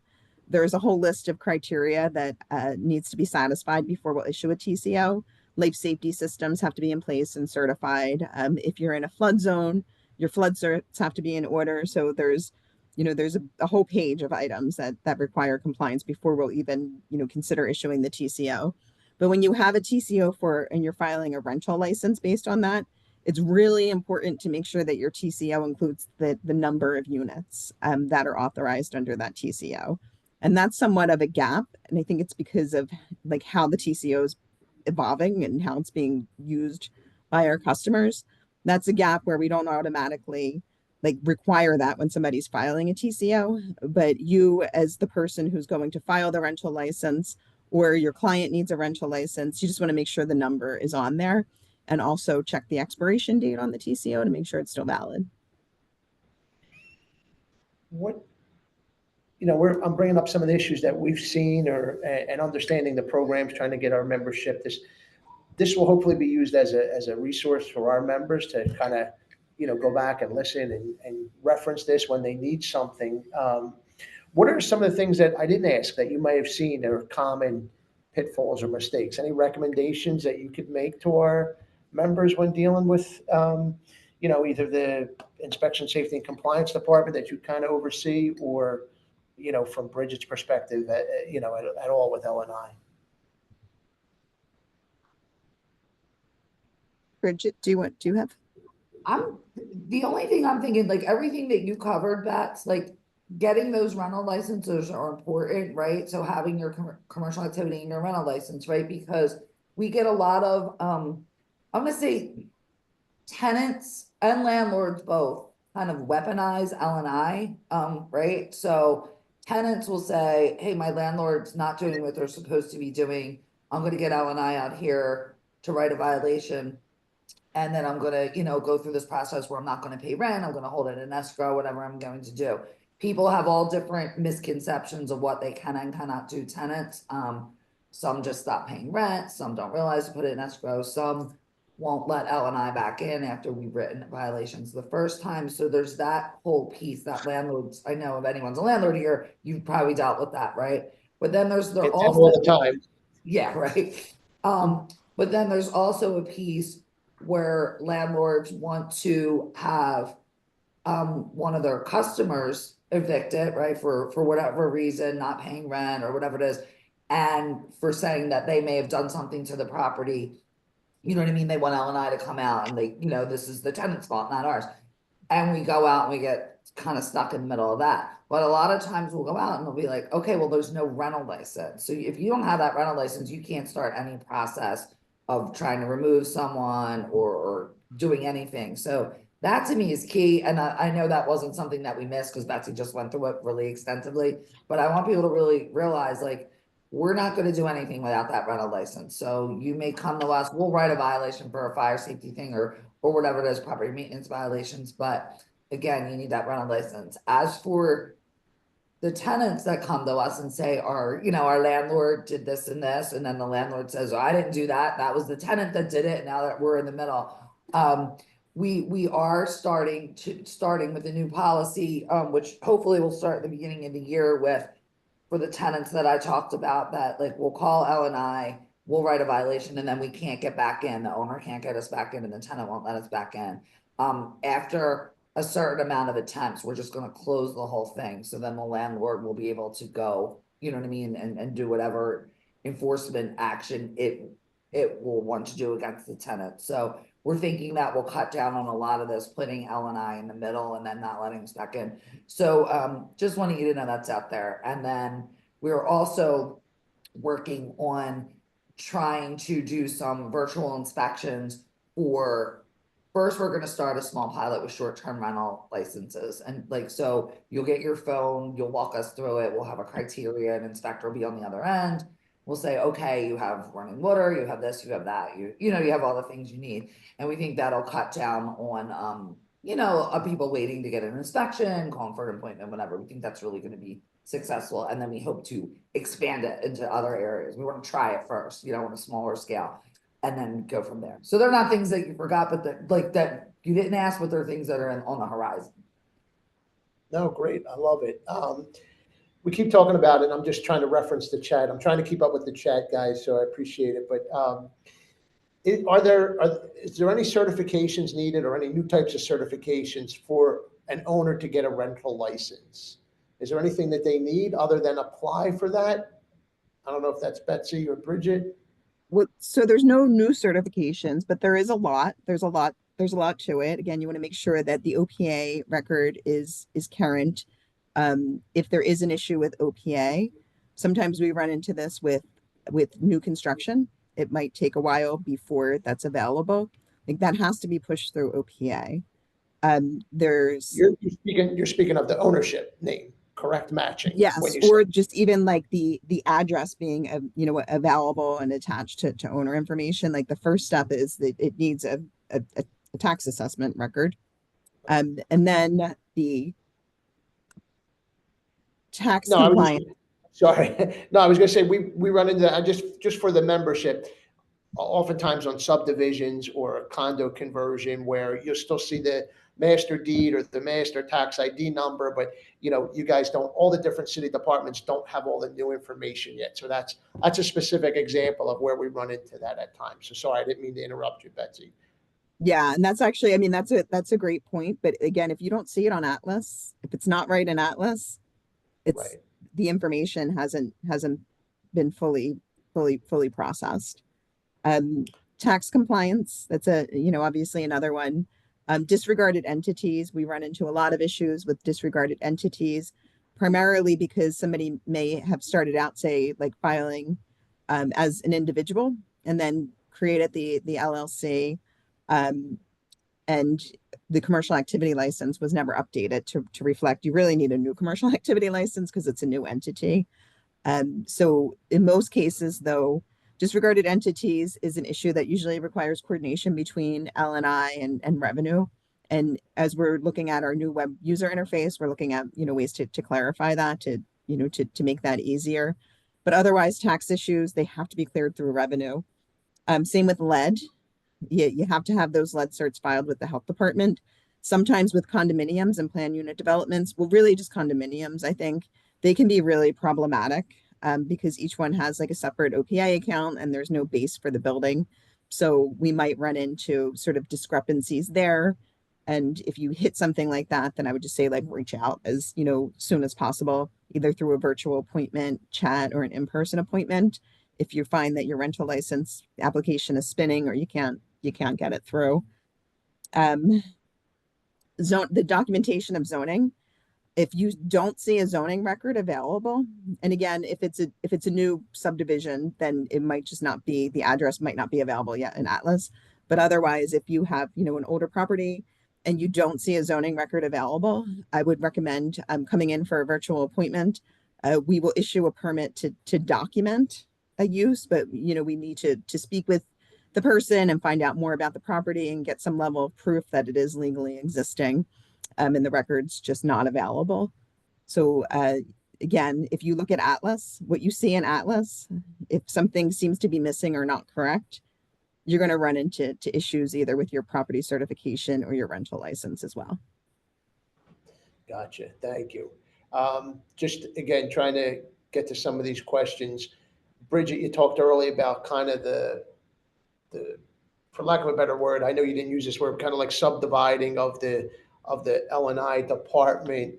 there's a whole list of criteria that needs to be satisfied before we'll issue a TCO. Life safety systems have to be in place and certified. If you're in a flood zone, your flood certs have to be in order. So there's a whole page of items that require compliance before we'll even, consider issuing the TCO. But when you have a TCO and you're filing a rental license based on that, it's really important to make sure that your TCO includes the number of units that are authorized under that TCO. And that's somewhat of a gap. And I think it's because of like how the TCO is evolving and how it's being used by our customers. That's a gap where we don't automatically like require that when somebody's filing a TCO, but you as the person who's going to file the rental license, or your client needs a rental license, you just want to make sure the number is on there, and also check the expiration date on the TCO to make sure it's still valid. What, I'm bringing up some of the issues that we've seen and understanding the programs, trying to get our membership. This will hopefully be used as a resource for our members to kind of, go back and listen and reference this when they need something. What are some of the things that I didn't ask that you might have seen that are common pitfalls or mistakes? Any recommendations that you could make to our members when dealing with, either the inspection, safety, and compliance department that you kind of oversee, or, from Bridget's perspective, at all with L&I? Bridget, do you have? I'm, the only thing I'm thinking, like everything that you covered, Bats, like getting those rental licenses are important, right? So having your commercial activity and your rental license, right? Because we get a lot of, I'm gonna say tenants and landlords both kind of weaponize L&I, right? So tenants will say, hey, my landlord's not doing what they're supposed to be doing. I'm gonna get L&I out here to write a violation. And then I'm gonna, go through this process where I'm not gonna pay rent, I'm gonna hold it in escrow, whatever I'm going to do. People have all different misconceptions of what they can and cannot do tenants. Some just stop paying rent, some don't realize to put it in escrow, some won't let L&I back in after we've written violations the first time. So there's that whole piece that landlords, I know if anyone's a landlord here, you've probably dealt with that, right? But then there Get them also, all the time. yeah, right. But then there's also a piece where landlords want to have one of their customers evicted, right, for whatever reason, not paying rent or whatever it is, and for saying that they may have done something to the property. You know what I mean? They want L&I to come out and they, this is the tenant's fault, not ours. And we go out and we get kind of stuck in the middle of that. But a lot of times we'll go out and they'll be like, okay, well, there's no rental license. So if you don't have that rental license, you can't start any process of trying to remove someone or doing anything. So that to me is key. And I know that wasn't something that we missed because Betsy just went through it really extensively. But I want people to really realize, like, we're not going to do anything without that rental license. So you may come to us, we'll write a violation for a fire safety thing or whatever it is, property maintenance violations. But again, you need that rental license. As for the tenants that come to us and say, our landlord did this and this, and then the landlord says, oh, I didn't do that. That was the tenant that did it. Now that we're in the middle, we are starting with a new policy, which hopefully will start at the beginning of the year with, for the tenants that I talked about, that like we'll call L&I, we'll write a violation, and then we can't get back in. The owner can't get us back in, and the tenant won't let us back in. After a certain amount of attempts, we're just going to close the whole thing. So then the landlord will be able to go, you know what I mean, and do whatever enforcement action it will want to do against the tenant. So we're thinking that will cut down on a lot of this, putting L&I in the middle and then not letting us back in. So just wanting you to know that's out there. And then we're also working on trying to do some virtual inspections for, first, we're going to start a small pilot with short-term rental licenses. And like, so you'll get your phone, you'll walk us through it. We'll have a criteria, an inspector will be on the other end. We'll say, okay, you have running water, you have this, you have that, you have all the things you need. And we think that'll cut down on, people waiting to get an inspection, calling for an appointment, whatever. We think that's really going to be successful. And then we hope to expand it into other areas. We want to try it first, on a smaller scale, and then go from there. So they're not things that you forgot, but that you didn't ask, but they're things that are on the horizon. No, great. I love it. We keep talking about it. I'm just trying to reference the chat. I'm trying to keep up with the chat, guys, so I appreciate it. But is there any certifications needed or any new types of certifications for an owner to get a rental license? Is there anything that they need other than apply for that? I don't know if that's Betsy or Bridget. Well, so there's no new certifications, but there is a lot. There's a lot to it. Again, you want to make sure that the OPA record is current. If there is an issue with OPA, sometimes we run into this with new construction. It might take a while before that's available. Like that has to be pushed through OPA. You're speaking of the ownership name, correct? Matching. Yes, or just even like the address being available and attached to owner information. Like the first step is that it needs a tax assessment record, and then the tax compliance. Sorry, no, I was going to say we run into that just for the membership. Oftentimes on subdivisions or a condo conversion, where you'll still see the master deed or the master tax ID number, but you guys don't. All the different city departments don't have all the new information yet. So that's a specific example of where we run into that at times. So sorry, I didn't mean to interrupt you, Betsy. Yeah, and that's actually, that's a great point. But again, if you don't see it on Atlas, if it's not right in Atlas, it's right. The information hasn't been fully processed. Tax compliance, that's obviously another one. Disregarded entities, we run into a lot of issues with disregarded entities. primarily because somebody may have started out, say, like filing as an individual and then created the LLC. And the commercial activity license was never updated to reflect. You really need a new commercial activity license because it's a new entity. So in most cases, though, disregarded entities is an issue that usually requires coordination between L&I and revenue. And as we're looking at our new web user interface, we're looking at, ways to clarify that, to make that easier. But otherwise, tax issues, they have to be cleared through revenue. Same with lead. You have to have those lead certs filed with the health department. Sometimes with condominiums and plan unit developments, well, really just condominiums, I think, they can be really problematic because each one has like a separate OPI account and there's no base for the building. So we might run into sort of discrepancies there. And if you hit something like that, then I would just say like reach out as, soon as possible, either through a virtual appointment, chat, or an in-person appointment. If you find that your rental license application is spinning or you can't get it through. The documentation of zoning. If you don't see a zoning record available, and again, if it's a new subdivision, then it might just not be, the address might not be available yet in Atlas. But otherwise, if you have, an older property and you don't see a zoning record available, I would recommend coming in for a virtual appointment. We will issue a permit to document a use, but we need to speak with the person and find out more about the property and get some level of proof that it is legally existing. And the record's just not available. So again, if you look at Atlas, what you see in Atlas, if something seems to be missing or not correct, you're going to run into issues either with your property certification or your rental license as well. Gotcha. Thank you. Just again, trying to get to some of these questions. Bridget, you talked earlier about kind of the, for lack of a better word, I know you didn't use this word, kind of like subdividing of the L&I department.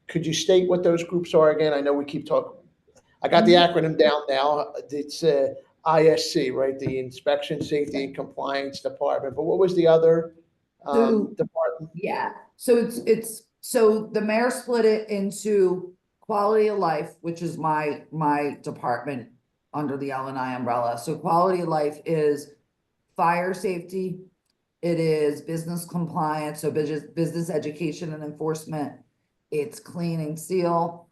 Could you state what those groups are again? I know we keep talking. I got the acronym down now. It's ISC, right? The Inspection, Safety, and Compliance Department. But what was the other department? Yeah, so so the mayor split it into quality of life, which is my department under the L&I umbrella. So quality of life is fire safety, it is business compliance, so business education and enforcement, it's clean and seal,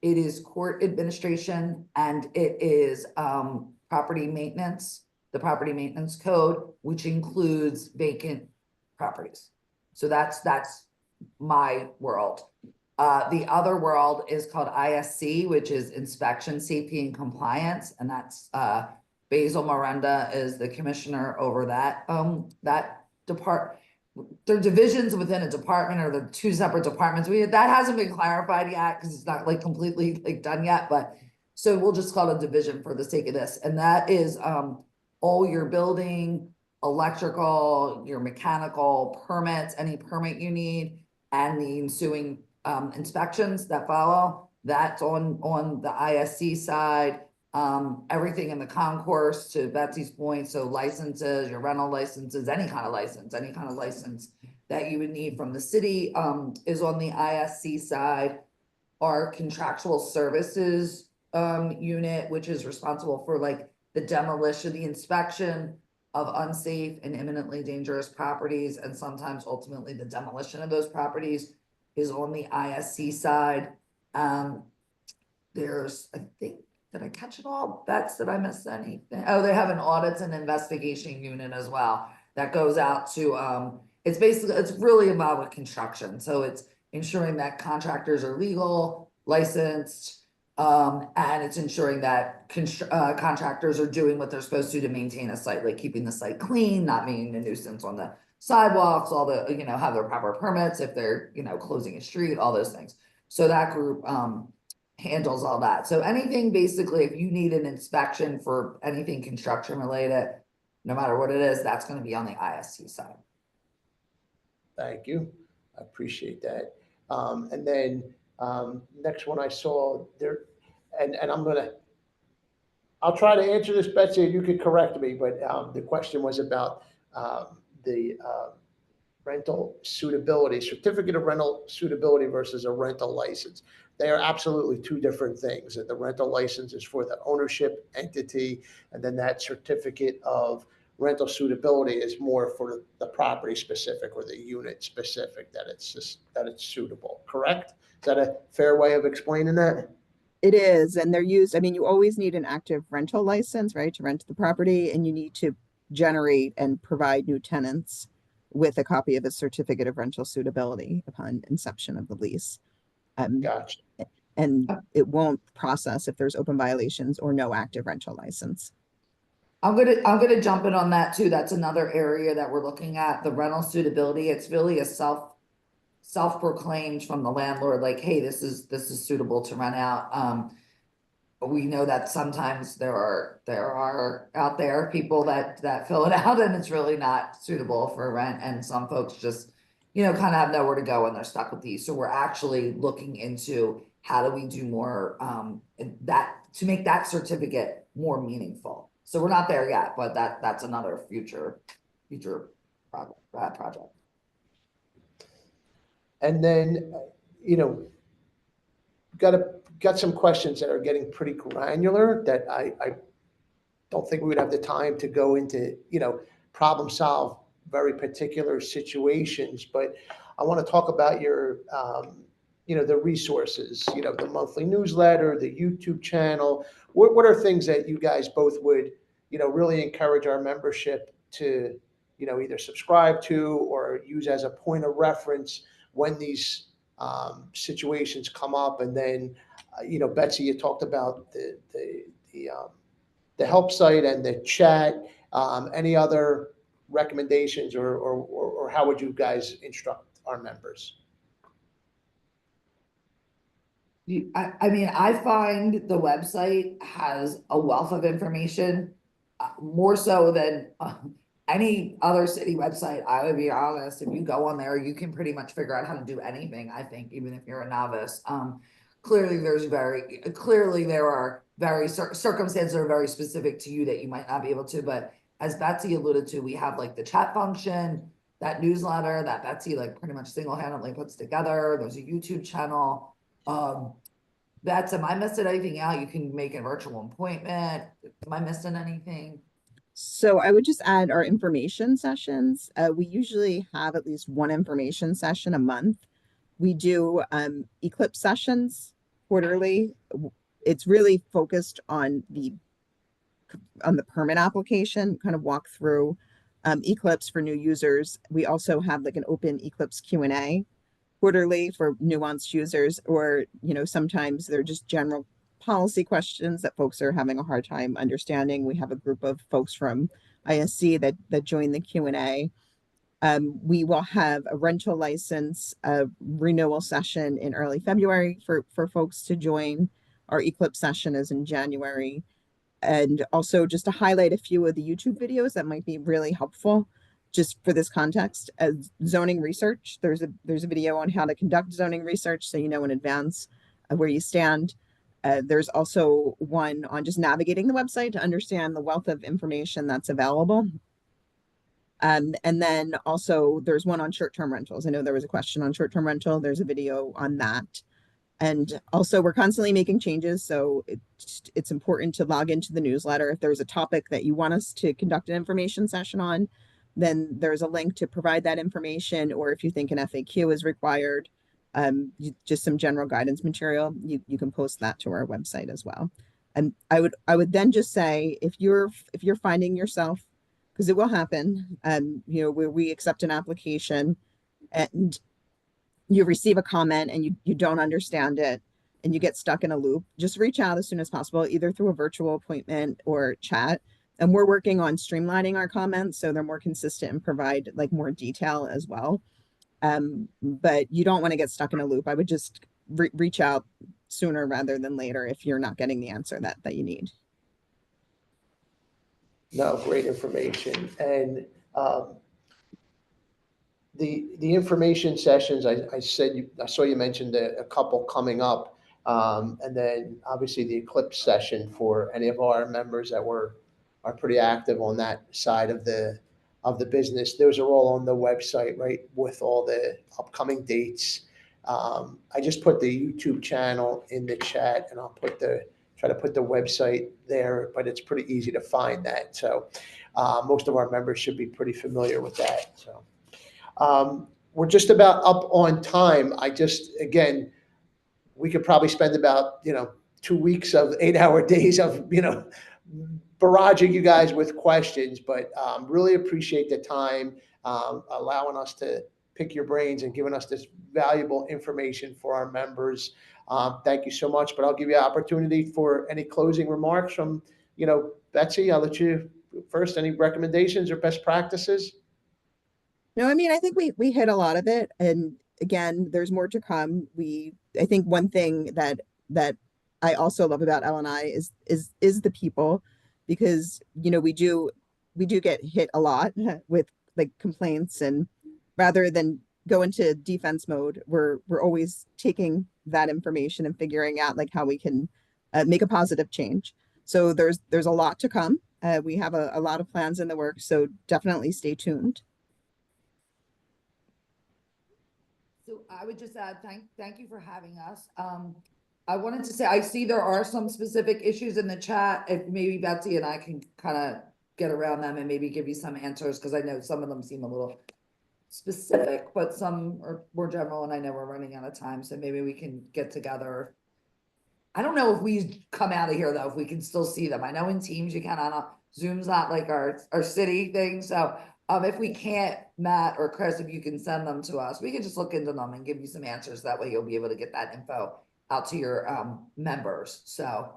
it is court administration, and it is property maintenance, the property maintenance code, which includes vacant properties. So that's my world. The other world is called ISC, which is inspection, safety, and compliance, and that's Basil Miranda is the commissioner over that department. They're divisions within a department, or they're two separate departments. That hasn't been clarified yet because it's not like completely done yet, but so we'll just call it a division for the sake of this. And that is all your building, electrical, your mechanical permits, any permit you need, and the ensuing inspections that follow. That's on the ISC side. Everything in the concourse, to Betsy's point, so licenses, your rental licenses, any kind of license that you would need from the city is on the ISC side. Our contractual services unit, which is responsible for like the demolition, the inspection of unsafe and imminently dangerous properties, and sometimes ultimately the demolition of those properties, is on the ISC side. There's, I think, did I catch it all? Bets, did I miss anything? Oh, they have an audits and investigation unit as well that goes out to, it's really involved with construction. So it's ensuring that contractors are legal, licensed, and it's ensuring that contractors are doing what they're supposed to maintain a site, like keeping the site clean, not being a nuisance on the sidewalks, all the, have their proper permits if they're, closing a street, all those things. So that group handles all that. So anything, basically, if you need an inspection for anything construction related, no matter what it is, that's going to be on the ISC side. Thank you. I appreciate that. And then next one I saw there, and I'll try to answer this, Betsy, you could correct me, but the question was about the rental suitability, certificate of rental suitability versus a rental license. They are absolutely two different things. And the rental license is for the ownership entity, and then that certificate of rental suitability is more for the property specific or the unit specific, that it's suitable, correct? Is that a fair way of explaining that? It is, and they're used, I mean, you always need an active rental license, right, to rent the property, and you need to generate and provide new tenants with a copy of a certificate of rental suitability upon inception of the lease. Gotcha. And it won't process if there's open violations or no active rental license. I'm gonna jump in on that too. That's another area that we're looking at, the rental suitability. It's really a self-proclaimed from the landlord, like, hey, this is suitable to rent out. We know that sometimes there are out there people that fill it out and it's really not suitable for rent, and some folks just, kind of have nowhere to go and they're stuck with these. So we're actually looking into how do we do more to make that certificate more meaningful. So we're not there yet, but that's another future project. And then, got some questions that are getting pretty granular that I don't think we would have the time to go into, problem solve very particular situations, but I want to talk about your, the resources, the monthly newsletter, the YouTube channel. What are things that you guys both would, really encourage our membership to, either subscribe to or use as a point of reference when these situations come up? And then, Betsy, you talked about the help site and the chat. Any other recommendations or how would you guys instruct our members? I find the website has a wealth of information, more so than any other city website. I would be honest, if you go on there, you can pretty much figure out how to do anything, I think, even if you're a novice. Clearly there are very circumstances that are very specific to you that you might not be able to, but as Betsy alluded to, we have like the chat function, that newsletter that Betsy pretty much single-handedly puts together. There's a YouTube channel. Betsy, am I missing anything out? You can make a virtual appointment. Am I missing anything? So I would just add our information sessions. We usually have at least one information session a month. We do eclipse sessions quarterly. It's really focused on the permit application, kind of walk through eclipse for new users. We also have like an open eclipse Q&A quarterly for nuanced users, or sometimes they're just general policy questions that folks are having a hard time understanding. We have a group of folks from ISC that join the Q&A. We will have a rental license renewal session in early February for folks to join. Our eclipse session is in January. And also just to highlight a few of the YouTube videos that might be really helpful just for this context. Zoning research, there's a video on how to conduct zoning research so you know in advance where you stand. There's also one on just navigating the website to understand the wealth of information that's available. And then also there's one on short-term rentals. I know there was a question on short-term rental. There's a video on that. And also we're constantly making changes. So it's important to log into the newsletter. If there's a topic that you want us to conduct an information session on, then there's a link to provide that information. Or if you think an FAQ is required, just some general guidance material, you can post that to our website as well. And I would then just say, if you're finding yourself, because it will happen, where we accept an application and you receive a comment and you don't understand it and you get stuck in a loop, just reach out as soon as possible, either through a virtual appointment or chat. And we're working on streamlining our comments so they're more consistent and provide more detail as well. But you don't want to get stuck in a loop. I would just reach out sooner rather than later if you're not getting the answer that you need. No, great information. And the information sessions, I saw you mentioned a couple coming up, and then obviously the eclipse session for any of our members that are pretty active on that side of the of the business. Those are all on the website, right, with all the upcoming dates. I just put the YouTube channel in the chat, and I'll try to put the website there, but it's pretty easy to find that. So most of our members should be pretty familiar with that. So we're just about up on time. Again, we could probably spend about 2 weeks of 8-hour days of barraging you guys with questions, but really appreciate the time, allowing us to pick your brains and giving us this valuable information for our members. Thank you so much, but I'll give you an opportunity for any closing remarks from, Betsy. I'll let you first. Any recommendations or best practices? No, I mean, I think we hit a lot of it. And again, there's more to come. I think one thing that I also love about LNI is the people, because, we do get hit a lot with like complaints, and rather than go into defense mode, we're always taking that information and figuring out like how we can make a positive change. So there's a lot to come. We have a lot of plans in the works, so definitely stay tuned. So I would just add, thank you for having us. I wanted to say, I see there are some specific issues in the chat. If maybe Betsy and I can kind of get around them and maybe give you some answers, because I know some of them seem a little specific, but some are more general, and I know we're running out of time, so maybe we can get together. I don't know if we come out of here though, if we can still see them. I know in Teams you can, I don't, Zoom's not like our city thing, so if we can't, Matt or Chris, if you can send them to us, we can just look into them and give you some answers. That way you'll be able to get that info out to your members. So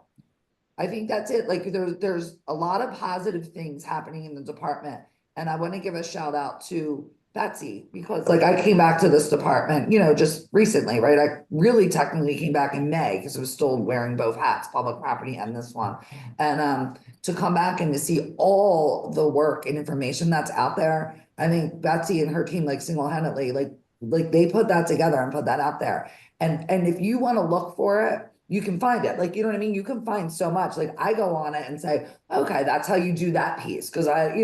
I think that's it. Like there's a lot of positive things happening in the department. And I want to give a shout out to Betsy, because like I came back to this department, just recently, right? I really technically came back in May because I was still wearing both hats, public property and this one. And to come back and to see all the work and information that's out there, I think Betsy and her team, like single-handedly, like they put that together and put that out there. And if you want to look for it, you can find it. Like, you know what I mean? You can find so much. Like I go on it and say, okay, that's how you do that piece. Cause I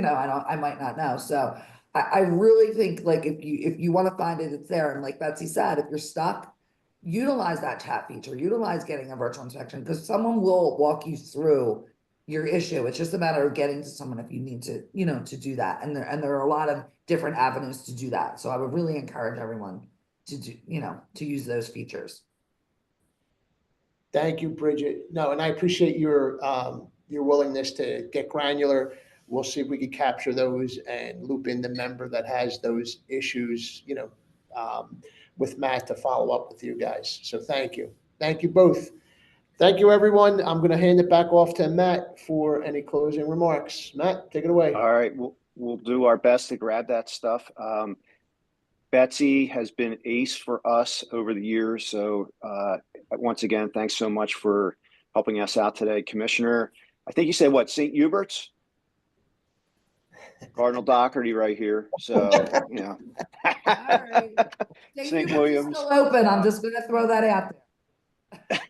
might not know. So I really think like if you want to find it, it's there. And like Betsy said, if you're stuck, utilize that chat feature, utilize getting a virtual inspection, because someone will walk you through your issue. It's just a matter of getting to someone if you need to, to do that. And there are a lot of different avenues to do that. So I would really encourage everyone to do, to use those features. Thank you, Bridget. No, and I appreciate your willingness to get granular. We'll see if we can capture those and loop in the member that has those issues, with Matt to follow up with you guys. So thank you. Thank you both. Thank you, everyone. I'm going to hand it back off to Matt for any closing remarks. Matt, take it away. All right. We'll do our best to grab that stuff. Betsy has been ace for us over the years. So once again, thanks so much for helping us out today. Commissioner, I think you said what, St. Hubert's? Cardinal Doherty right here. So, All right. St. Williams. Still open. I'm just going to throw that out there.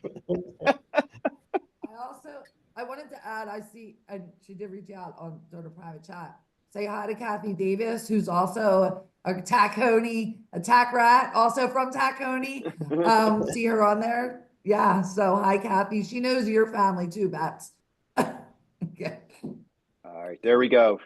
I wanted to add, I see, and she did reach out on the private chat. Say hi to Kathy Davis, who's also a Tacony, a tack rat, also from Tacony. See her on there? Yeah. So hi, Kathy. She knows your family too, Bats. Okay. All right, there we go.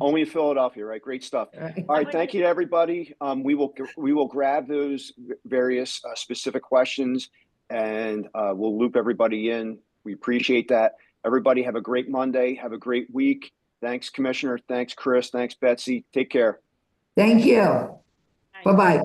Only in Philadelphia, right? Great stuff. All right, thank you to everybody. We will grab those various specific questions, and we'll loop everybody in. We appreciate that. Everybody have a great Monday. Have a great week. Thanks, Commissioner. Thanks, Chris. Thanks, Betsy. Take care. Thank you. Bye-bye.